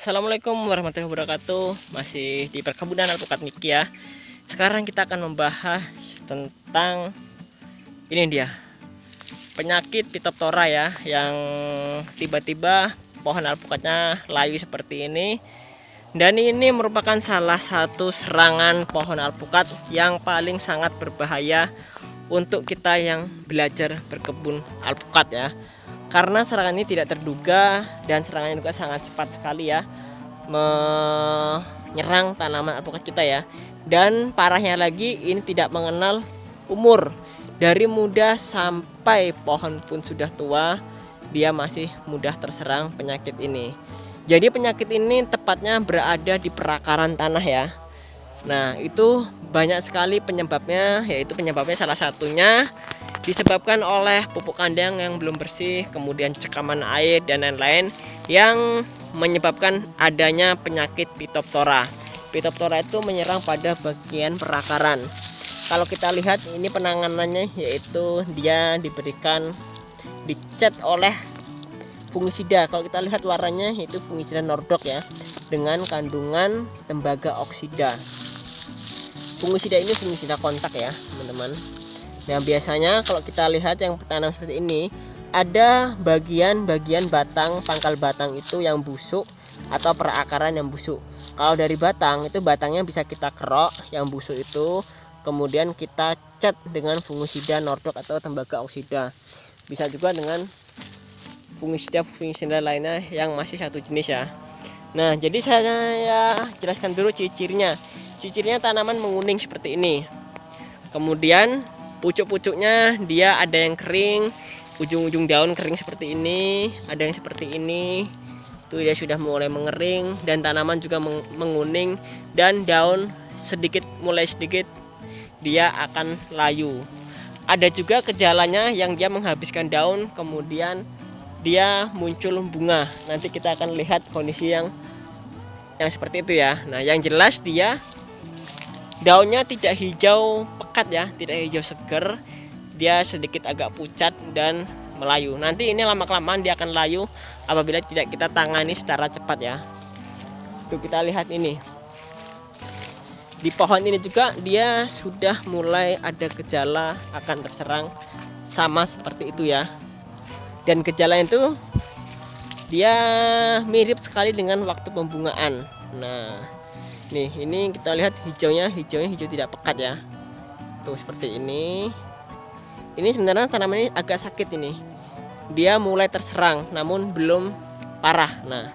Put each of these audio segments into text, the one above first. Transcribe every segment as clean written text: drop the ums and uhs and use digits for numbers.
Assalamualaikum warahmatullahi wabarakatuh. Masih di perkebunan alpukat Niki ya. Sekarang kita akan membahas tentang ini dia, penyakit Phytophthora ya, yang tiba-tiba pohon alpukatnya layu seperti ini. Dan ini merupakan salah satu serangan pohon alpukat yang paling sangat berbahaya untuk kita yang belajar berkebun alpukat ya. Karena serangan ini tidak terduga dan serangannya juga sangat cepat sekali ya, menyerang tanaman alpukat kita ya. Dan parahnya lagi, ini tidak mengenal umur. Dari muda sampai pohon pun sudah tua, dia masih mudah terserang penyakit ini. Jadi penyakit ini tepatnya berada di perakaran tanah ya. Nah, itu banyak sekali penyebabnya, yaitu penyebabnya salah satunya disebabkan oleh pupuk kandang yang belum bersih, kemudian cekaman air dan lain-lain yang menyebabkan adanya penyakit Phytophthora. Phytophthora itu menyerang pada bagian perakaran. Kalau kita lihat ini penanganannya, yaitu dia dicat oleh fungisida. Kalau kita lihat warnanya, itu fungisida Nordok ya, dengan kandungan tembaga oksida. Fungisida ini fungisida kontak ya teman-teman. Nah, biasanya kalau kita lihat yang tanam seperti ini, ada bagian-bagian batang, pangkal batang itu yang busuk atau perakaran yang busuk. Kalau dari batang itu, batangnya bisa kita kerok yang busuk itu, kemudian kita cat dengan fungisida Nordok atau tembaga oksida. Bisa juga dengan fungisida lainnya yang masih satu jenis ya. Nah, jadi saya jelaskan dulu ciri-cirinya. Ciri-cirinya tanaman menguning seperti ini. Kemudian pucuk-pucuknya dia ada yang kering, ujung-ujung daun kering seperti ini, ada yang seperti ini. Itu dia sudah mulai mengering, dan tanaman juga menguning, dan daun mulai sedikit dia akan layu. Ada juga gejalanya yang dia menghabiskan daun, kemudian dia muncul bunga. Nanti kita akan lihat kondisi yang seperti itu ya. Nah, yang jelas dia daunnya tidak hijau pekat ya, tidak hijau seger, dia sedikit agak pucat dan melayu. Nanti ini lama-kelamaan dia akan layu apabila tidak kita tangani secara cepat ya. Tuh, kita lihat ini. Di pohon ini juga dia sudah mulai ada gejala akan terserang, sama seperti itu ya. Dan gejala itu dia mirip sekali dengan waktu pembungaan. Nah, nih, ini kita lihat hijaunya hijau tidak pekat ya. Tuh, seperti ini. Ini sebenarnya tanaman ini agak sakit ini. Dia mulai terserang namun belum parah. Nah,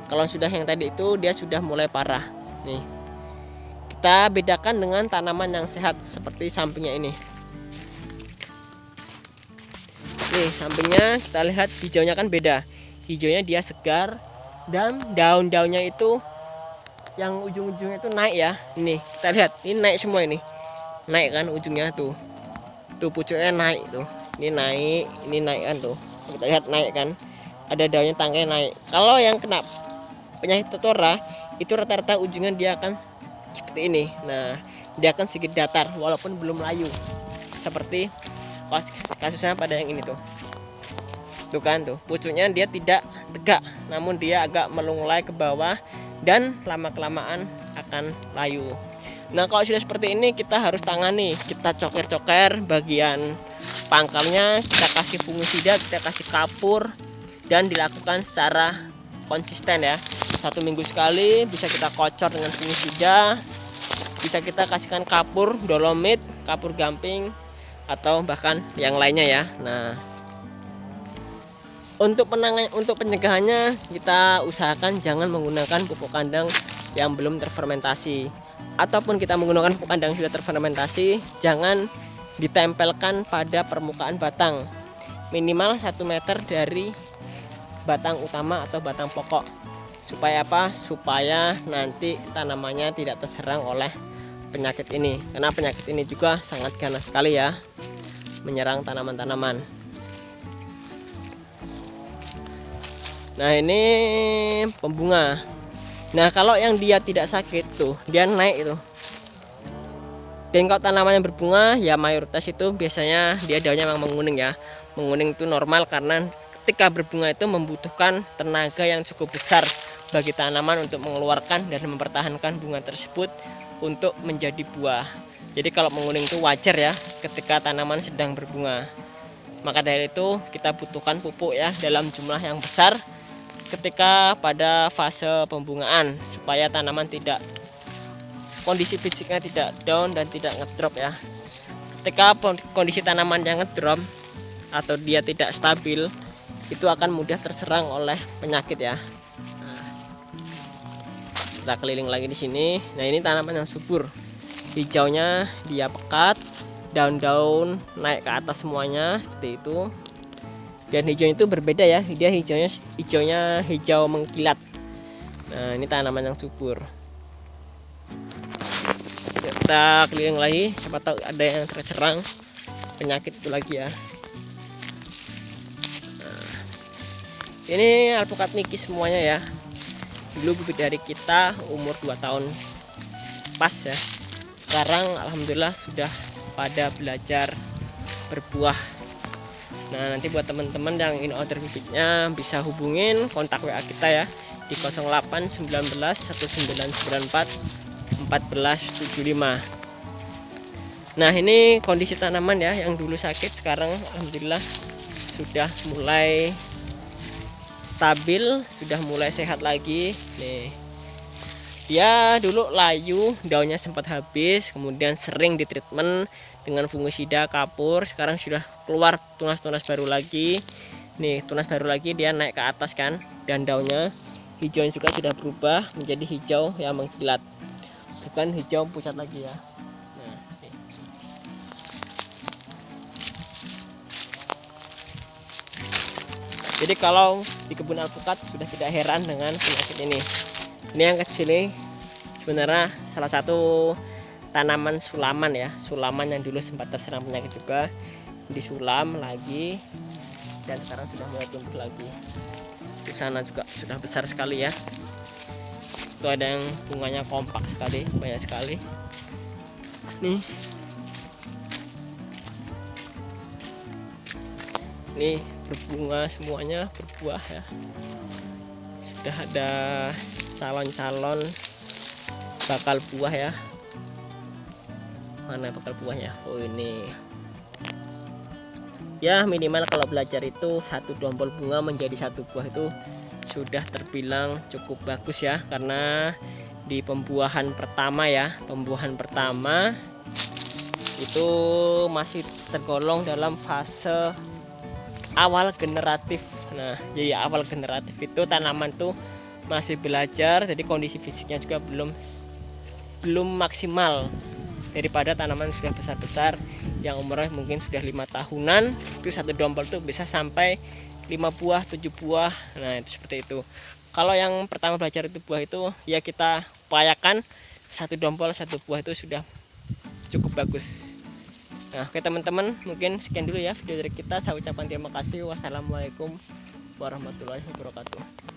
kalau sudah yang tadi itu dia sudah mulai parah. Nih. Kita bedakan dengan tanaman yang sehat seperti sampingnya ini. Nih, sampingnya kita lihat hijaunya kan beda. Hijaunya dia segar dan daun-daunnya itu yang ujung-ujungnya itu naik ya. Ini kita lihat, ini naik semua, ini naik kan ujungnya tuh pucuknya naik tuh, ini naik kan tuh, kita lihat naik kan, ada daunnya tangkai naik. Kalau yang kena penyakit Phytophthora itu rata-rata ujungnya dia akan seperti ini. Nah, dia akan sedikit datar walaupun belum layu, seperti kasusnya pada yang ini tuh kan tuh, pucuknya dia tidak tegak namun dia agak melunglai ke bawah dan lama-kelamaan akan layu. Nah, kalau sudah seperti ini kita harus tangani, kita coker-coker bagian pangkalnya, kita kasih fungisida, kita kasih kapur, dan dilakukan secara konsisten ya. 1 minggu sekali bisa kita kocor dengan fungisida, bisa kita kasihkan kapur dolomit, kapur gamping, atau bahkan yang lainnya ya. Nah, untuk pencegahannya kita usahakan jangan menggunakan pupuk kandang yang belum terfermentasi, ataupun kita menggunakan pupuk kandang sudah terfermentasi, jangan ditempelkan pada permukaan batang, minimal 1 meter dari batang utama atau batang pokok. Supaya apa? Supaya nanti tanamannya tidak terserang oleh penyakit ini, karena penyakit ini juga sangat ganas sekali ya, menyerang tanaman-tanaman. Nah, ini pembunga. Nah, kalau yang dia tidak sakit tuh, dia naik itu. Dan kalau tanaman yang berbunga ya mayoritas itu biasanya dia daunnya memang menguning ya. Menguning itu normal karena ketika berbunga itu membutuhkan tenaga yang cukup besar bagi tanaman untuk mengeluarkan dan mempertahankan bunga tersebut untuk menjadi buah. Jadi kalau menguning itu wajar ya ketika tanaman sedang berbunga. Maka dari itu kita butuhkan pupuk ya dalam jumlah yang besar ketika pada fase pembungaan supaya tanaman tidak, kondisi fisiknya tidak down dan tidak ngedrop ya. Ketika kondisi tanaman yang ngedrop atau dia tidak stabil, itu akan mudah terserang oleh penyakit ya. Nah, kita keliling lagi di sini. Nah, ini tanaman yang subur. Hijaunya dia pekat, daun-daun naik ke atas semuanya seperti itu. Dan hijau itu berbeda ya, dia hijaunya hijau mengkilat. Nah, ini tanaman yang subur. Kita keliling lagi, siapa tahu ada yang terserang penyakit itu lagi ya. Nah, ini alpukat niki semuanya ya. Dulu bibit dari kita umur 2 tahun pas ya. Sekarang alhamdulillah sudah pada belajar berbuah. Nah, nanti buat teman-teman yang ingin order bibitnya bisa hubungin kontak WA kita ya di 0819 1994 1475. Nah, ini kondisi tanaman ya yang dulu sakit, sekarang alhamdulillah sudah mulai stabil, sudah mulai sehat lagi. Nih, dia dulu layu, daunnya sempat habis, kemudian sering ditreatment dengan fungisida kapur. Sekarang sudah keluar tunas-tunas baru lagi. Nih, tunas baru lagi, dia naik ke atas kan, dan daunnya hijaunya juga sudah berubah menjadi hijau yang mengkilat, bukan hijau pucat lagi ya. Nah, nih. Jadi kalau di kebun alpukat sudah tidak heran dengan penyakit ini. Ini yang kecil nih sebenarnya salah satu tanaman sulaman ya, sulaman yang dulu sempat terserang penyakit juga, disulam lagi dan sekarang sudah mulai tumbuh lagi. Di sana juga sudah besar sekali ya. Itu ada yang bunganya kompak sekali, banyak sekali. Nih, nih berbunga semuanya, berbuah ya. Sudah ada calon-calon bakal buah ya. Mana bakal buahnya? Oh, ini ya, minimal kalau belajar itu 1 dompol bunga menjadi 1 buah itu sudah terbilang cukup bagus ya, karena di pembuahan pertama ya, pembuahan pertama itu masih tergolong dalam fase awal generatif. Nah, jadi awal generatif itu tanaman tuh masih belajar, jadi kondisi fisiknya juga belum maksimal daripada tanaman sudah besar-besar yang umurnya mungkin sudah 5 tahunan. Itu 1 dompol tuh bisa sampai 5 buah 7 buah. Nah, itu seperti itu. Kalau yang pertama belajar itu buah itu ya kita upayakan 1 dompol 1 buah itu sudah cukup bagus. Nah, oke teman-teman, mungkin sekian dulu ya video dari kita. Saya ucapkan terima kasih. Wassalamualaikum warahmatullahi wabarakatuh.